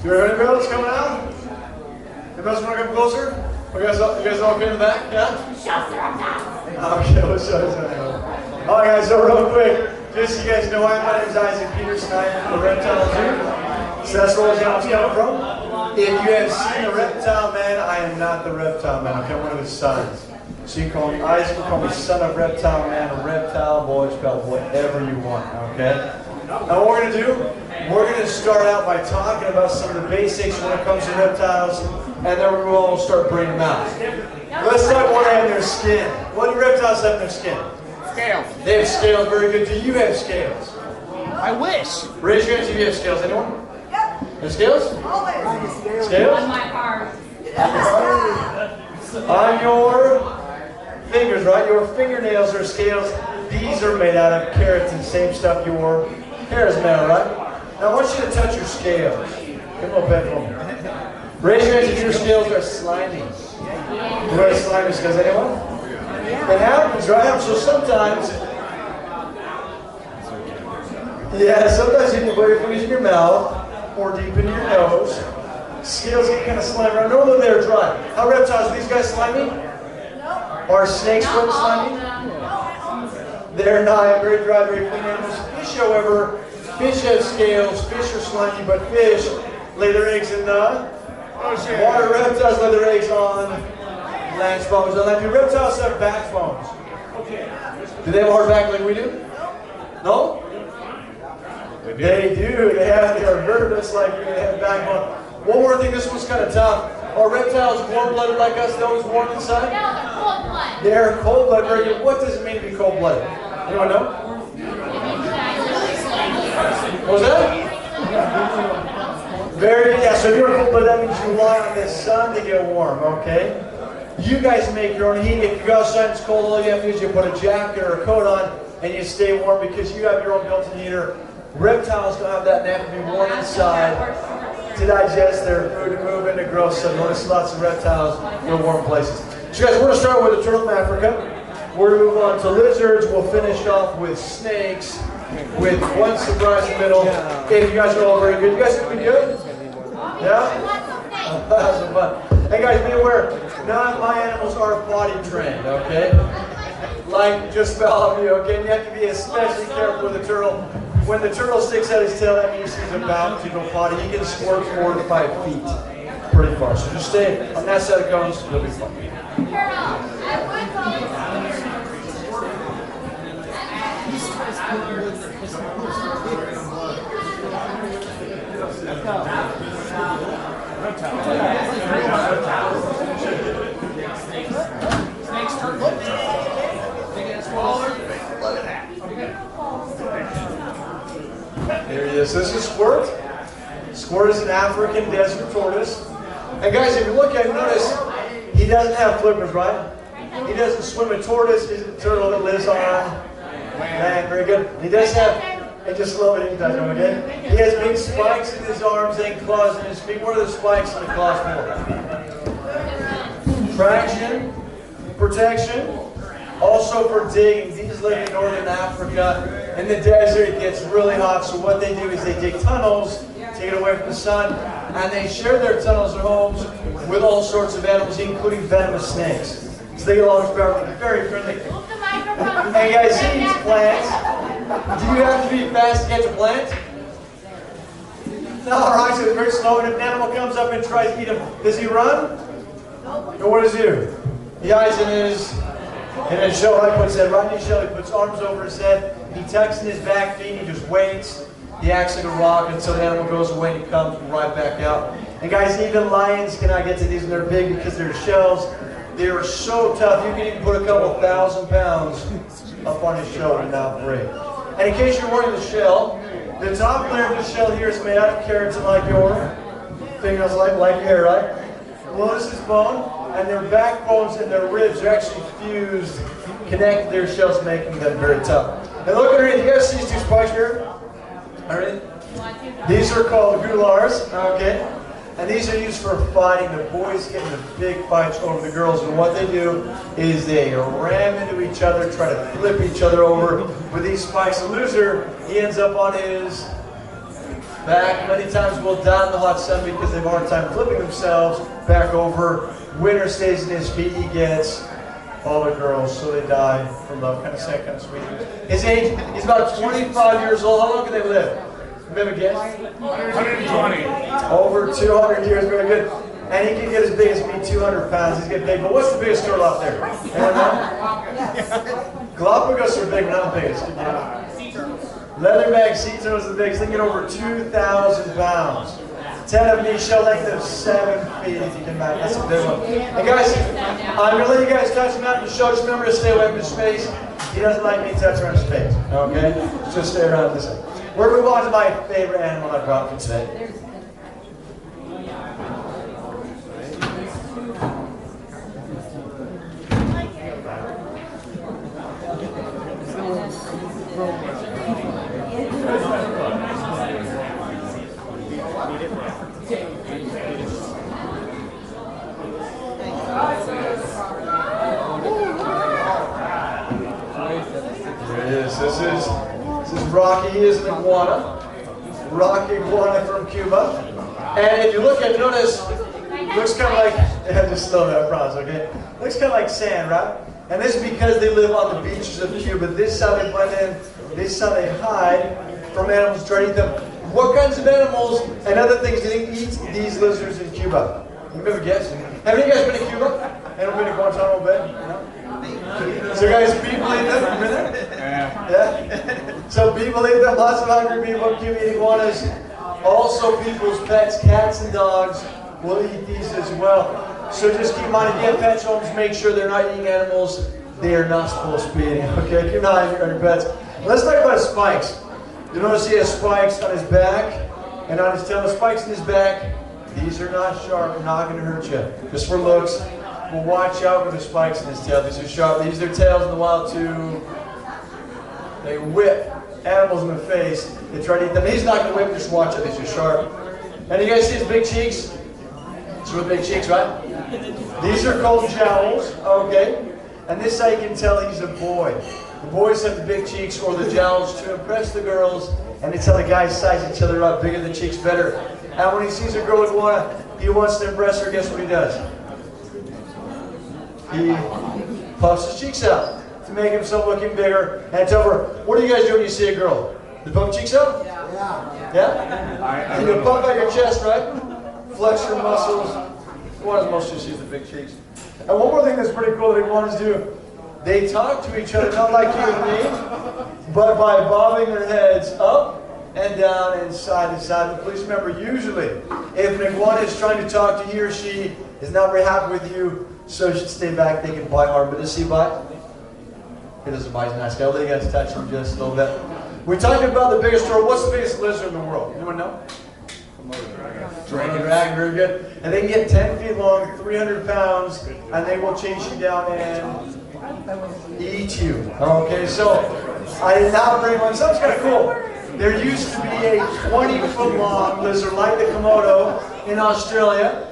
You ready, girls? Coming out? You guys want to come closer? You guys all okay in the back? Yeah? Okay, let's show you something. Alright guys, so real quick, just so you guys know, my name is Isaac Peterson. I am from the Reptile Zoo. So that's where I was coming from. If you have seen the Reptile Man, I am not the Reptile Man. I'm one of his sons. So you can call me Isaac, you can call me son of Reptile Man, or Reptile Boy, spell whatever you want, okay? Now what we're going to do, we're going to start out by talking about some of the basics when it comes to reptiles, and then we're going to start bringing them out. Let's start what they have in their skin. What do reptiles have in their skin? Scales. They have scales, very good. Do you have scales? I wish. Raise your hands if you have scales. Anyone? Yep. Have scales? Always. Scales? On my arm. On your fingers, right? Your fingernails are scales. These are made out of keratin, same stuff your hair is made out of, right? Now I want you to touch your scales. Give a little bit for me. Raise your hands if your scales are slimy. What are slimy scales? Anyone? It happens, right? So sometimes, sometimes you can put your fingers in your mouth or deep in your nose. Scales get kind of slimy. Normally they're dry. How reptiles? Are these guys slimy? No. Are snakes slimy? They're not very dry, very clean animals. Fish, however, fish have scales. Fish are slimy, but fish lay their eggs in the ocean. Water. Reptiles lay their eggs on land. Spawns on land. Do reptiles have backbones? Do they have a hard back like we do? No? They do. They are vertebrates like we have a backbone. One more thing, this one's kind of tough. Are reptiles warm-blooded like us? They're always warm inside? No, they're cold-blooded. They're cold-blooded. Very good. What does it mean to be cold-blooded? Anyone know? What was that? Very good. Yeah, so if you're cold-blooded, that means you lie on the sun to get warm, okay? You guys make your own heat. If you go outside and it's cold, all you have to do is you put a jacket or a coat on and you stay warm because you have your own built-in heater. Reptiles don't have that. They have to be warm inside to digest their food and move into growth. So notice lots of reptiles in warm places. So guys, we're going to start with the turtle from Africa. We're going to move on to lizards. We'll finish off with snakes with one surprise in the middle. Okay, you guys are all very good. You guys think we good? Yeah? That's some fun. Hey guys, be aware, none of my animals are potty trained, okay? Like just about of you, okay? And you have to be especially careful with the turtle. When the turtle sticks out his tail, that means he's about to go potty. He can squirt 4 to 5 feet pretty far. So just stay on that side of the cones, you'll be fine. Snakes, turtles. Look at that. Here he is. This is Squirt. Squirt is an African desert tortoise. And guys, if you look at him, notice he doesn't have flippers, right? He doesn't swim. A tortoise is a turtle that lives on land. Very good. He does have, and just a little bit, he does him again. He has big spikes in his arms and claws in his feet. What are the spikes in the claws for? Traction, protection, also for digging. These live in northern Africa. In the desert, it gets really hot, so what they do is they dig tunnels to get away from the sun, and they share their tunnels and homes with all sorts of animals, including venomous snakes. So they get along very friendly. Hey guys, see these plants? Do you have to be fast to catch a plant? No, alright, so it's very slow, and if an animal comes up and tries to eat him, does he run? No. What does he do? He hides in his shell, right? Puts his head right in his shell, he puts arms over his head, he tucks in his back feet, he just waits. He acts like a rock until the animal goes away and he comes right back out. And guys, even lions cannot get to these, and they're big because their shells, they are so tough, you can even put a couple 1,000 pounds up on his shell and not break. And in case you're wondering the shell, the top layer of the shell here is made out of keratin like your fingernails, like your hair, right? Notice this bone, and their backbones and their ribs are actually fused, connected their shells, making them very tough. And look underneath, you guys see these two spikes here? Alright? These are called goulars, okay? And these are used for fighting. The boys get into big fights over the girls, and what they do is they ram into each other, try to flip each other over with these spikes. The loser, he ends up on his back. Many times will die in the hot sun because they have a hard time flipping themselves back over. Winter stays in his feet. He gets all the girls, so they die for love. Kind of sad, kind of sweet. His age, he's about 25 years old. How long can they live? Maybe guess? 120. Over 200 years, very good. And he can get as big as me, 200 pounds. He's getting big. But what's the biggest turtle out there? Anyone know? Galapagos are big, but not the biggest. Leatherback sea turtles are the biggest. They can get over 2,000 pounds. 10 of them each shell length of 7 feet, if you can imagine. That's a big one. And guys, I'm going to let you guys touch him out in the show. Just remember to stay away from his face. He doesn't like me touching around his face. Okay? Just stay around this way. We're going to move on to my favorite animal I brought for today. This is Rocky. He is an iguana. Rocky iguana from Cuba. And if you look at it, notice, it looks kind of like, just slow that, I promise, okay? Looks kind of like sand, right? And this is because they live on the beaches of Cuba. This is how they blend in. This is how they hide from animals trying to eat them. What kinds of animals and other things do they eat these lizards in Cuba? You ever guess? Have you guys been to Cuba? Anyone been to Guantanamo Bay? No? So guys, people eat them? You been there? Yeah. So people eat them. Lots of hungry people Cuban iguanas. Also people's pets, cats and dogs will eat these as well. So just keep in mind, if you have pet homes, make sure they're not eating animals they are not supposed to be eating. Okay, keep an eye on your pets. Let's talk about his spikes. You notice he has spikes on his back and on his tail. The spikes in his back, these are not sharp, they're not going to hurt you. Just for looks. But watch out for the spikes in his tail. These are sharp. These are tails in the wild too. They whip animals in the face. They try to eat them. He's not going to whip, just watch it. These are sharp. And you guys see his big cheeks? These are big cheeks, right? These are called jowls, okay? And this is how you can tell he's a boy. The boys have the big cheeks or the jowls to impress the girls, and it's how the guys size each other up. Bigger the cheeks, better. And when he sees a girl iguana, he wants to impress her. Guess what he does? He puffs his cheeks out to make himself looking bigger. And it's over. What do you guys do when you see a girl? You puff cheeks out? Yeah. Yeah? And you puff out your chest, right? Flex your muscles. Iguanas mostly see the big cheeks. And one more thing that's pretty cool that iguanas do. They talk to each other, not like you and me, but by bobbing their heads up and down and side to side. But please remember, usually, if an iguana is trying to talk to he or she is not very happy with you, so you should stay back. They can bite hard. But does he bite? He doesn't bite. He's a nice guy. I'll let you guys touch him just a little bit. We're talking about the biggest turtle. What's the biggest lizard in the world? Anyone know? Dragon, very good. And they can get 10 feet long, 300 pounds, and they will chase you down and eat you. Okay, so I did not bring one. Sounds kind of cool. There used to be a 20-foot long lizard like the Komodo in Australia,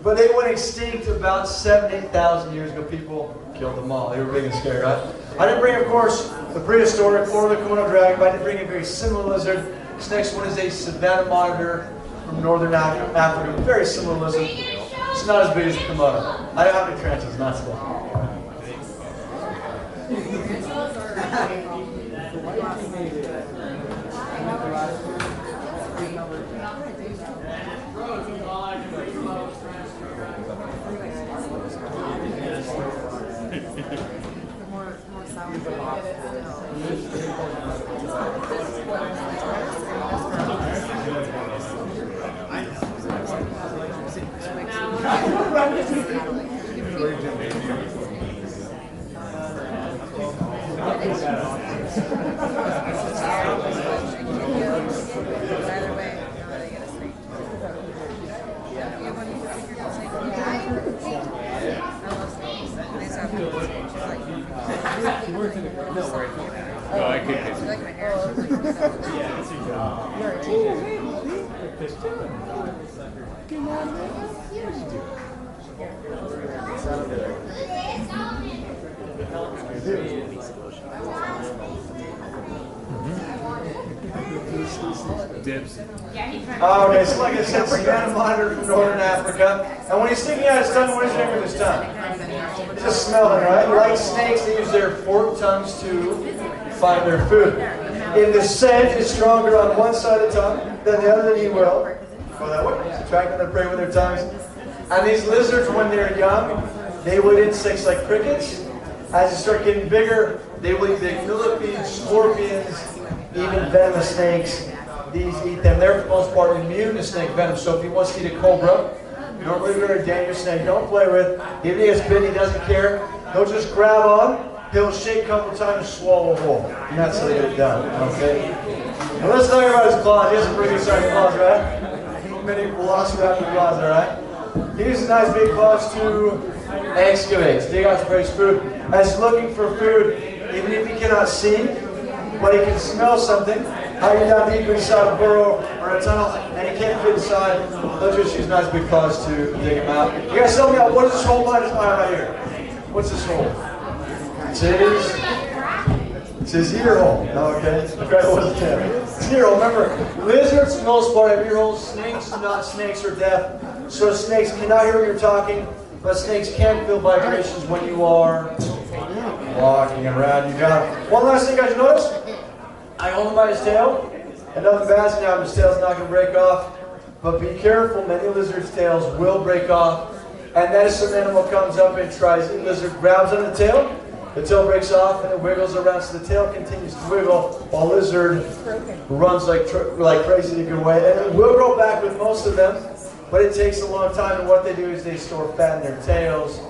but they went extinct about 8,000 years ago. People killed them all. They were big and scary, right? I didn't bring, of course, the prehistoric or the Komodo dragon, but I did bring a very similar lizard. This next one is a savanna monitor from northern Africa. Very similar lizard. It's not as big as the Komodo. I don't have any tranches, not so. No, I could kiss like my hair. Dibs. Okay, so like I said, Savannah monitor from Northern Africa. And when he's sticking out his tongue, what is he doing with his tongue? He's just smelling, right? Like snakes, they use their forked tongues to find their food. If the scent is stronger on one side of the tongue than the other, then he will go that way, attracting their prey with their tongues. And these lizards, when they're young, they will eat insects like crickets. As they start getting bigger, they will eat big millipedes, scorpions, even venomous snakes. These eat them. They're for the most part immune to snake venom. So if he wants to eat a cobra, normally a very dangerous snake, don't play with. Even if he gets bitten, he doesn't care. He'll just grab on, he'll shake a couple times, swallow whole. And that's how they get it done. Okay? Now let's talk about his claws. He has some pretty exciting claws, right? Many velociraptor claws, alright? He uses nice big claws to excavate, dig out for his food. As he's looking for food, even if he cannot see, but he can smell something, hiding down deep inside a burrow or a tunnel, and he can't fit inside, they'll just use nice big claws to dig him out. You guys tell me, what is this hole behind his eye right here? What's this hole? It's his ear hole. Okay, it wasn't him. It's ear hole. Remember, lizards for the most part have ear holes. Snakes, not snakes, are deaf. So snakes cannot hear when you're talking, but snakes can feel vibrations when you are walking around. You got it. One last thing, guys, notice? I hold him by his tail, and nothing bad's now. His tail's not going to break off. But be careful, many lizards' tails will break off. And then if some animal comes up and tries, the lizard grabs on the tail breaks off, and it wiggles around, so the tail continues to wiggle, while lizard runs like crazy to get away. And it will grow back with most of them, but it takes a long time, and what they do is they store fat in their tails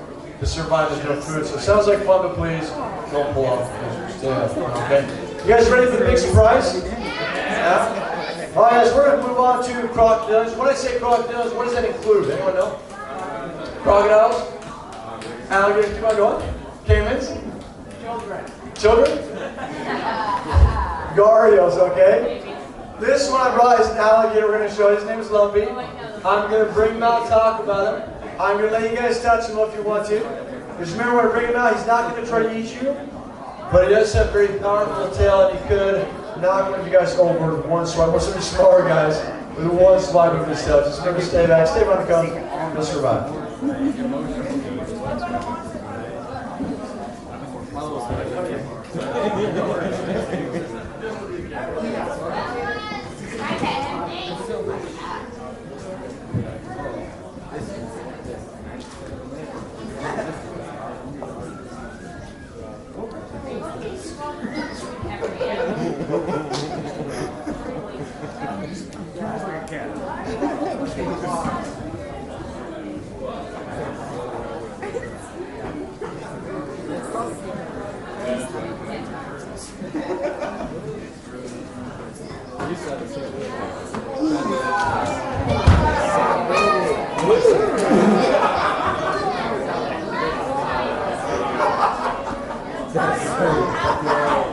to survive as no food. So it sounds like fun, but please don't pull off the lizard's tail. Okay? You guys ready for the big surprise? Yeah? All right, guys, we're going to move on to crocodiles. When I say crocodiles, what does that include? Anyone know? Crocodiles? Alligators? Keep on going. Caimans? Children? Gharials, okay? This one I brought is an alligator we're going to show you. His name is Lumpy. I'm going to bring him out and talk about him. I'm going to let you guys touch him if you want to. Just remember when I bring him out, he's not going to try to eat you. But he does have a very powerful tail, and he could knock one of you guys over with one swipe. Or some of you smaller guys with one swipe of his tail. Just remember to stay back, stay around the cone, you'll survive.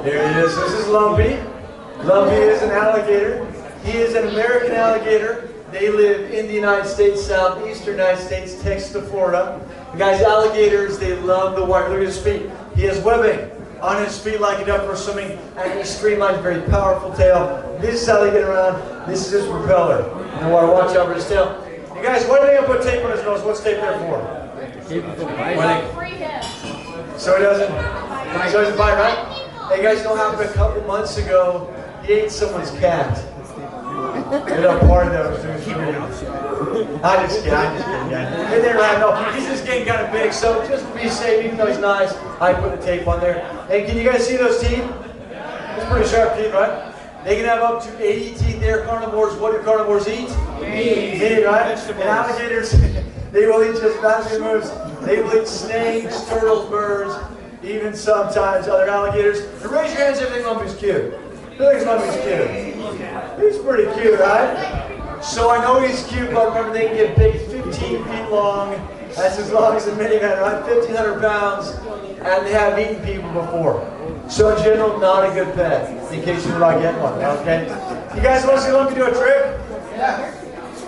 There he is. This is Lumpy. Lumpy is an alligator. He is an American alligator. They live in the United States, southeastern United States, Texas to Florida. And guys, alligators, they love the water. Look at his feet. He has webbing on his feet like it up for swimming, and he streamlines, very powerful tail. This is how they get around. This is his propeller. In the water, watch out for his tail. You guys, why do they put tape on his nose? What's tape there for? So he doesn't bite, right? Hey, you guys know how a couple months ago, he ate someone's cat. At a party that was doing shooting. I just kidding, guys. They didn't have no. He's just getting kind of big, so just to be safe, even though he's nice, I put the tape on there. Hey, can you guys see those teeth? It's pretty sharp teeth, right? They can have up to 80 teeth. They're carnivores. What do carnivores eat? Meat, right? And alligators, they will eat just fancy moves. They will eat snakes, turtles, birds, even sometimes other alligators. And raise your hands if you think Lumpy's cute. Who thinks Lumpy's cute? He's pretty cute, right? So I know he's cute, but remember they can get big, 15 feet long. That's as long as a minivan, right? 1,500 pounds, and they have eaten people before. So in general, not a good pet, in case you're not getting one, okay? You guys want to see Lumpy do a trick? Yeah.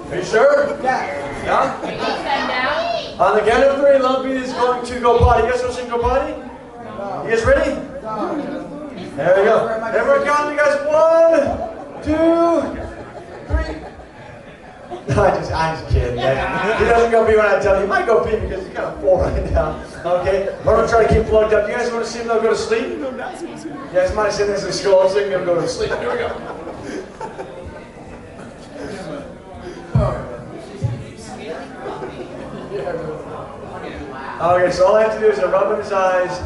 Are you sure? Yeah. Yeah? On the count of 3, Lumpy is going to go potty. You guys want to see him go potty? You guys ready? There we go. Everyone count, you guys. 1, 2, 3. I'm just kidding, man. He doesn't go pee when I tell you. He might go pee because he's kind of full right now. Okay? But I'm going to try to keep plugged up. You guys want to see him go to sleep? You guys might sit next to the skull so you can go to sleep. Here we go. Okay, so all I have to do is rub in his eyes.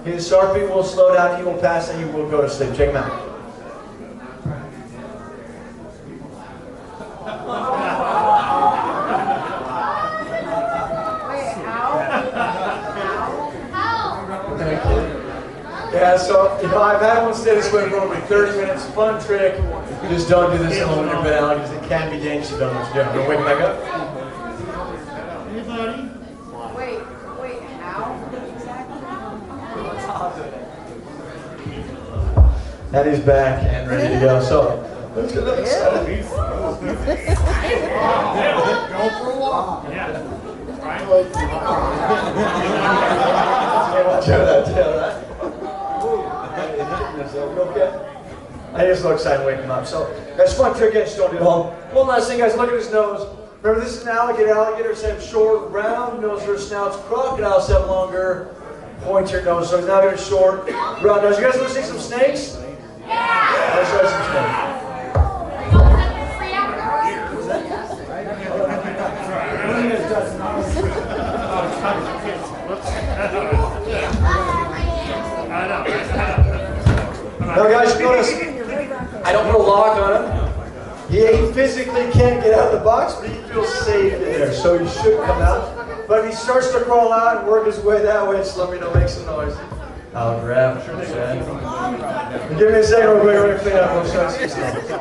His heartbeat will slow down. He will pass and he will go to sleep. Check him out. Yeah, so I've had one stay this way for over 30 minutes. Fun trick. Just don't do this alone when you're bed out because it can be dangerous. You don't know what you're doing. Gonna wake him back up. Anybody? Wait, how exactly? And he's back and ready to go. So let's get that excited. Go for a walk. Yeah. Right? Watch out that tail, right? Okay. I just so excited to wake him up. So that's a fun trick, guys. Just don't do it at home. One last thing, guys. Look at his nose. Remember, this is an alligator. Alligators have short, round nose for snouts. Crocodiles have longer, pointier nose. So he's now got a short, round nose. You guys want to see some snakes? Yeah. Let's try some snakes. Now guys, notice I don't put a lock on him. He physically can't get out of the box, but he feels safe in there, so he should come out. But if he starts to crawl out and work his way that way, just let me know, make some noise. I'll grab him. Give me a second real quick, we're going to clean up. We'll show you some snakes.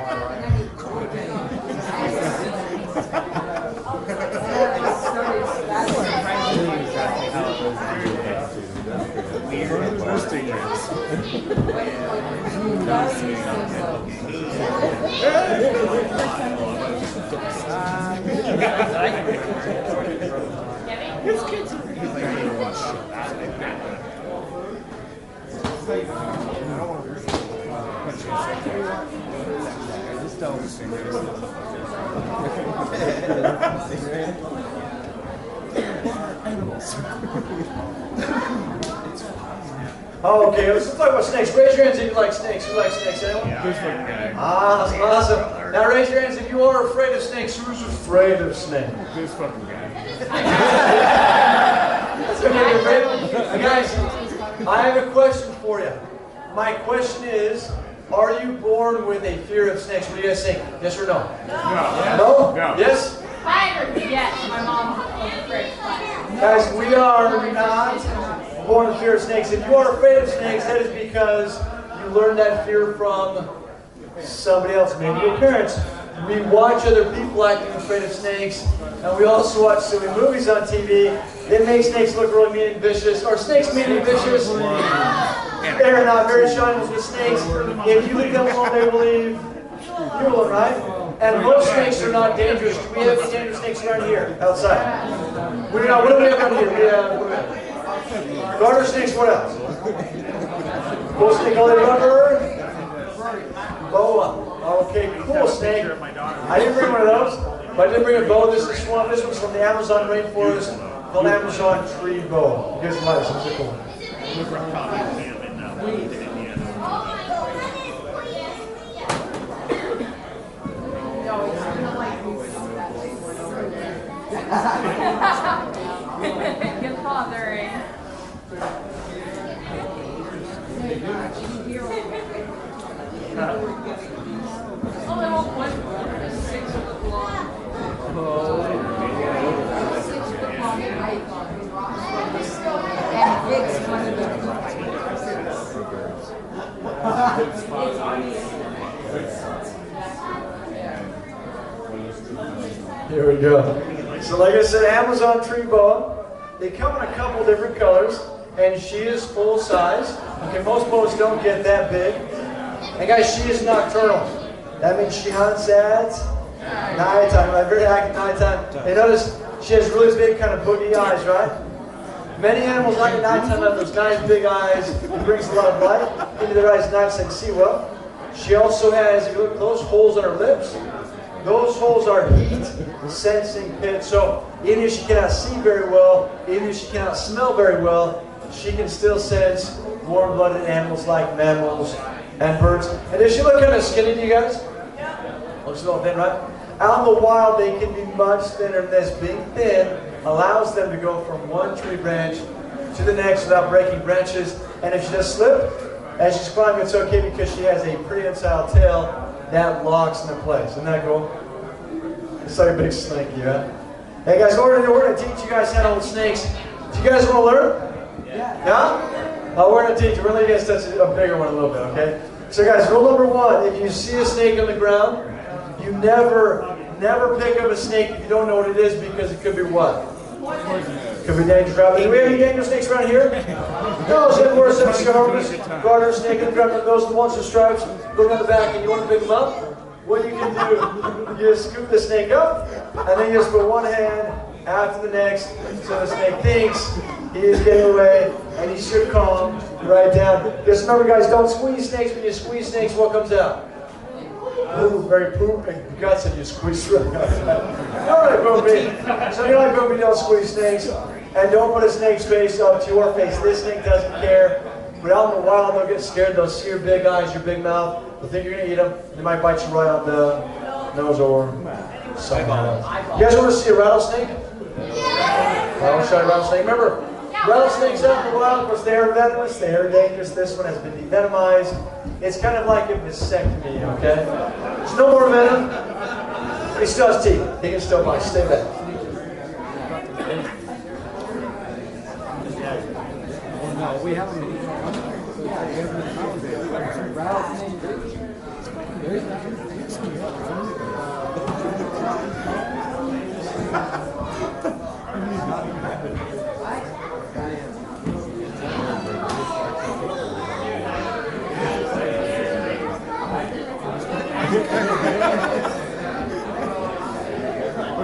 Okay, let's talk about snakes. Raise your hands if you like snakes. Who likes snakes? Anyone? Yeah. Awesome, awesome. Now raise your hands if you are afraid of snakes. Who's afraid of snakes? This fucking guy. That's okay, you're afraid. Guys, I have a question for you. My question is, are you born with a fear of snakes? What do you guys think? Yes or no? No? No? Yes? Yes, my mom was afraid of spiders. Guys, we are not born with fear of snakes. If you are afraid of snakes, that is because you learned that fear from somebody else, maybe your parents. We watch other people acting afraid of snakes, and we also watch silly movies on TV that make snakes look really mean and vicious. Are snakes mean and vicious? They're not. Very shy animals with snakes. If you leave them alone, they will leave you alone, right? And most snakes are not dangerous. Do we have any dangerous snakes around here, outside? We do not. What do we have around here? We have garter snakes. What else? Bull snake, all rubber. Boa. Okay, cool snake. I didn't bring one of those, but I did bring a boa. This is one. This one's from the Amazon rainforest, called Amazon tree boa. You guys like this? It's a cool one. Good fathering. Oh, they won't win. 6 foot long. 6 foot long height. And it's one of the Here we go. So like I said, Amazon tree boa. They come in a couple different colors, and she is full size. Okay, most boas don't get that big. And guys, she is nocturnal. That means she hunts at nighttime, right? Very active nighttime. And notice she has really big kind of boogie eyes, right? Many animals like at nighttime have those nice big eyes. It brings a lot of light into their eyes at night so they can see well. She also has, if you look at those holes on her lips, those holes are heat sensing pits. So even if she cannot see very well, even if she cannot smell very well, she can still sense warm-blooded animals like mammals and birds. And does she look kind of skinny to you guys? Looks a little thin, right? Out in the wild, they can be much thinner than this. Being thin allows them to go from one tree branch to the next without breaking branches. And if she does slip, as she's climbing, it's okay because she has a prehensile tail that locks into place. Isn't that cool? It's like a big snake, yeah? Hey guys, we're going to teach you guys how to hold snakes. Do you guys want to learn? Yeah? We're going to teach you. We're going to get touch a bigger one a little bit, okay? So guys, rule number one, if you see a snake on the ground, you never pick up a snake if you don't know what it is because it could be what? Could be dangerous. Do we have any dangerous snakes around here? No, it's getting worse. If you harvest, garter snake in the ground, those are the ones with stripes, go down the back and you want to pick them up, what you can do, you just scoop the snake up, and then you just put one hand after the next, so the snake thinks he is getting away, and he should calm right down. Just remember guys, don't squeeze snakes. When you squeeze snakes, what comes out? Poop, very poop and guts, and you squeeze through it. Alright, Boopy. So you like Boopy, don't squeeze snakes. And don't put a snake's face up to your face. This snake doesn't care. But out in the wild, they'll get scared. They'll see your big eyes, your big mouth. They'll think you're going to eat them. They might bite you right on the nose or something else. You guys want to see a rattlesnake? I want to show you a rattlesnake. Remember, rattlesnakes out in the wild, of course, they are venomous. They are dangerous. This one has been devenomized. It's kind of like a vasectomy, okay? There's no more venom. He still has teeth. He can still bite. Stay back. We have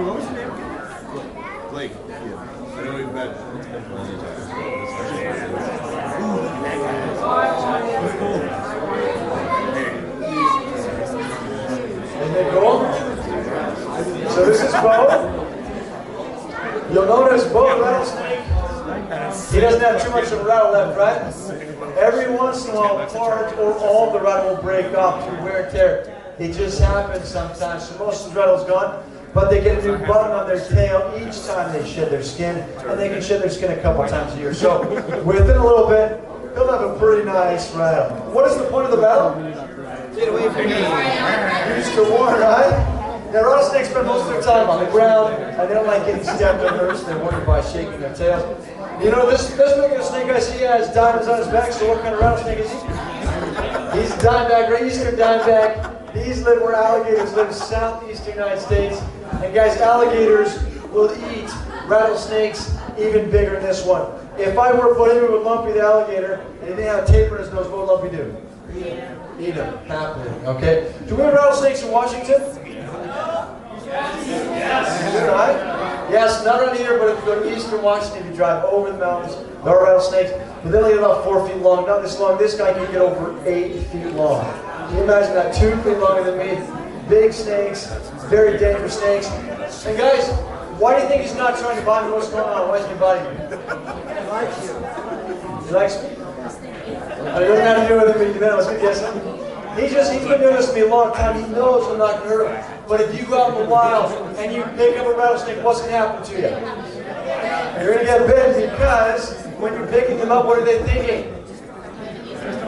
What was your name? Blake. Yeah. I know we've met. Isn't it cool? So this is Bo. You'll notice Bo, rattlesnake, he doesn't have too much of a rattle left, right? Every once in a while, part or all of the rattle will break off through wear and tear. It just happens sometimes. So most of the rattle's gone, but they get a new button on their tail each time they shed their skin, and they can shed their skin a couple times a year. So within a little bit, he'll have a pretty nice rattle. What is the point of the battle? Get away from me. Used to warn, right? Now, rattlesnakes spend most of their time on the ground, and they don't like getting stepped on hurt, so they warn you by shaking their tails. You know, this particular snake I see has diamonds on his back, so what kind of rattlesnake is he? He's a diamondback, right? Eastern diamondback. These live where alligators live, southeastern United States. And guys, alligators will eat rattlesnakes even bigger than this one. If I were to put him with Lumpy the alligator, and he didn't have a tape in his nose, what would Lumpy do? Eat him, happily, okay? Do we have rattlesnakes in Washington? Yes. Right? Yes, not around here, but if you go to eastern Washington, if you drive over the mountains, there are rattlesnakes, but they're only about 4 feet long, not this long. This guy can get over 8 feet long. Can you imagine that? 2 feet longer than me. Big snakes, very dangerous snakes. And guys, why do you think he's not trying to bite me? What's going on? Why is he biting me? He likes you. He likes me? It doesn't have to do with him, let's get guessing. He's been doing this to me a long time. He knows I'm not going to hurt him. But if you go out in the wild and you pick up a rattlesnake, what's going to happen to you? You're going to get bitten because when you're picking them up, what are they thinking?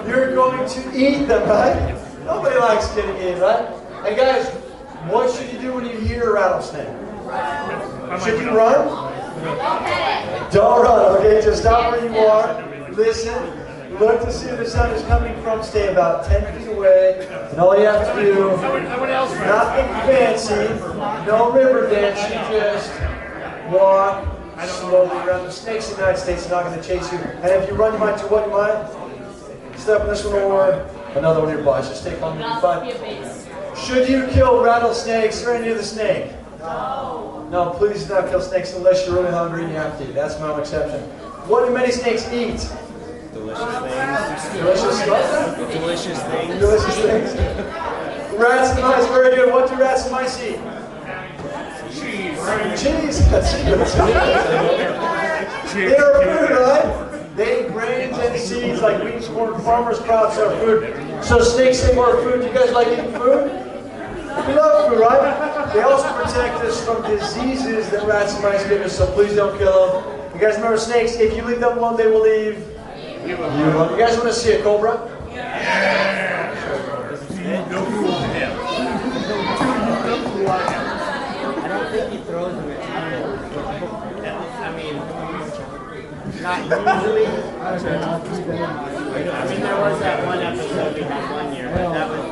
You're going to eat them, right? Nobody likes getting eaten, right? And guys, what should you do when you hear a rattlesnake? Should you run? Don't run, okay? Just stop where you are. Listen. Look to see if the sun is coming from. Stay about 10 feet away. And all you have to do, nothing fancy, no river dance, you just walk slowly around. The snakes in the United States are not going to chase you. And if you run, you might do what you might? Step in this one or another one nearby. Just stay calm and be fine. Should you kill rattlesnakes or any of the snake? No. No, please do not kill snakes unless you're really hungry and you have to eat. That's my own exception. What do many snakes eat? Delicious things. Delicious stuff? Delicious things. Delicious things. Rats and mice, very good. What do rats and mice eat? Cheese. That's good. They are food, right? They eat grains and seeds like wheat, corn, farmers' crops are food. So snakes eat more food. You guys like eating food? We love food, right? They also protect us from diseases that rats and mice give us, so please don't kill them. You guys remember snakes? If you leave them alone, they will leave you alone. You guys want to see a cobra? I don't think he throws them at I mean, not usually. I mean, there was that one episode we had one year, but that was